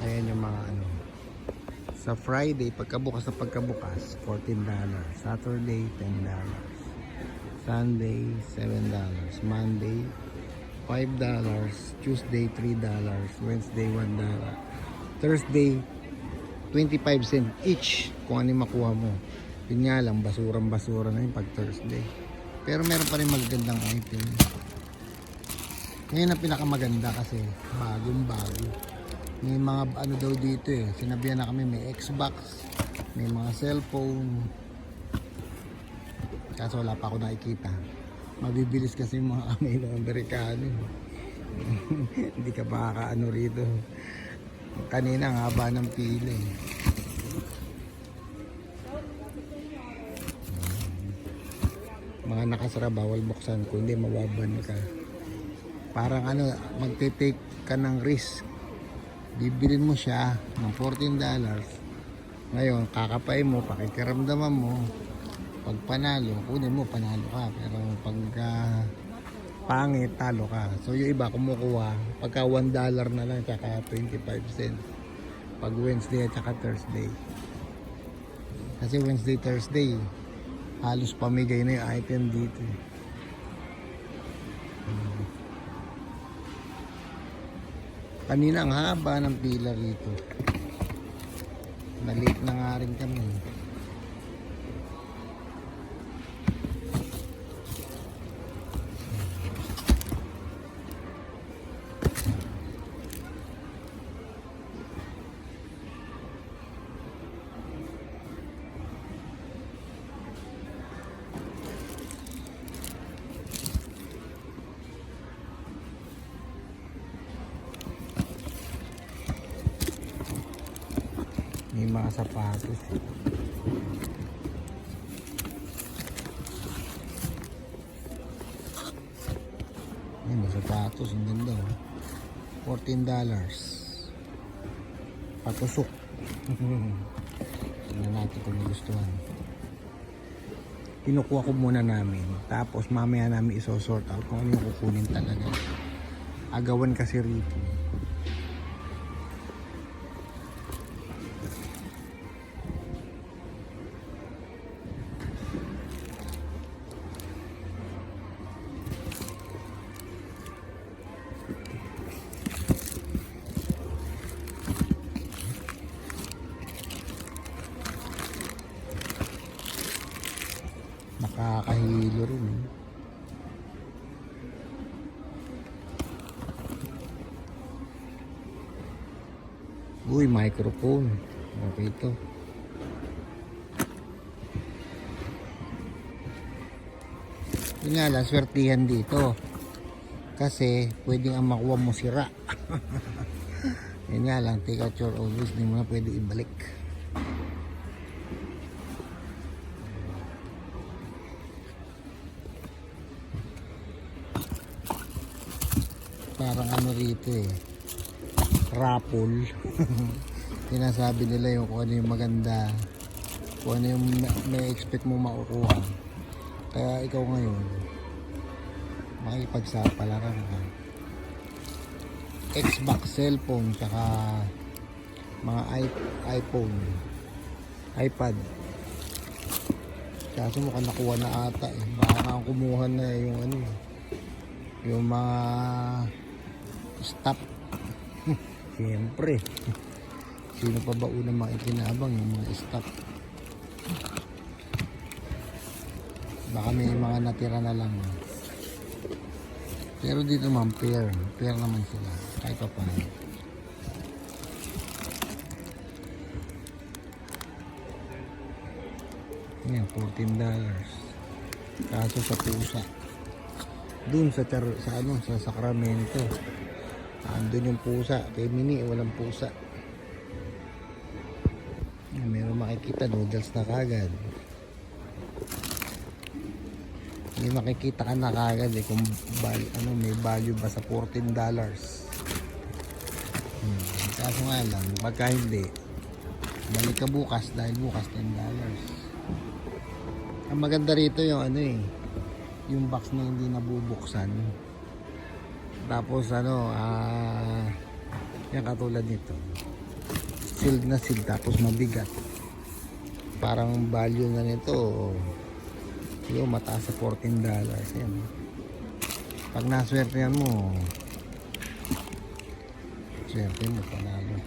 Ayan yung mga ano. Sa Friday, pagkabukas na pagkabukas, $14. Saturday, $10. Sunday, $7. Monday, $5. Tuesday, $3. Wednesday, $1. Thursday, 25 cents each kung ano yung makuha mo. Yun nga lang, basurang-basura na yun pag Thursday. Pero meron pa rin magagandang item. Ngayon ang pinakamaganda kasi bagong-bago. May mga ano daw dito eh. Sinabihan na kami may Xbox, may mga cellphone. Kaso wala pa ako nakikita. Mabibilis kasi yung mga kamay ng Amerikano. Hindi ka makakaano rito. Kanina ang haba ng pila eh. Mga nakasara bawal buksan kung hindi mawaban ka. Parang ano, magte-take ka ng risk. Bibilin mo siya ng $14. Ngayon, kakapay mo, pakikiramdaman mo. Pag panalo, kunin mo, panalo ka. Pero pag pangit, talo ka. So yung iba kumukuha, pagka $1 na lang, tsaka 25 cents. Pag Wednesday at tsaka Thursday. Kasi Wednesday, Thursday, halos pamigay na yung item dito. Kanina ang haba ng pila rito. Na-late na nga rin kami. May mga sapatos. May mga sapatos. Ang ganda. $14. Patusok. Tingnan natin kung nagustuhan. Kinukuha ko muna namin. Tapos mamaya namin isosort out kung ano yung kukunin talaga. Agawan kasi rito. Nakakahilo rin eh. Uy, microphone. Okay to. Yun nga lang, swertihan dito. Kasi pwedeng ang makuha mo sira. Yun nga lang, take out your own risk. Hindi mo na pwede ibalik. Parang ano rito eh, raffle. Sinasabi nila yung kung ano yung maganda, kung ano yung may expect mo makukuha. Kaya ikaw ngayon makipagsapalaran ka. Xbox, cellphone, tsaka mga iPhone, iPad. Kaso mukhang nakuha na ata eh. Baka kang kumuha na yung ano, yung mga stop. Siyempre. Sino pa ba unang makikinabang yung mga stop? Baka may mga natira na lang. Pero dito naman pair naman sila. Kahit pa paano. Yan, $14. Kaso sa pusa. Dun sa Sacramento. Andun yung pusa. Kay Mini, walang pusa. Meron makikita, noodles na kagad. May makikita ka na kagad eh kung may value ba sa $14. Kaso nga lang, pagka hindi, balik ka bukas dahil bukas $10. Ang maganda rito yung yung box na hindi nabubuksan. Tapos yan katulad nito. Sealed na sealed tapos mabigat. Parang value na nito. Yung mataas sa $14. Yan. Pag naswerte mo, swerte mo panalo.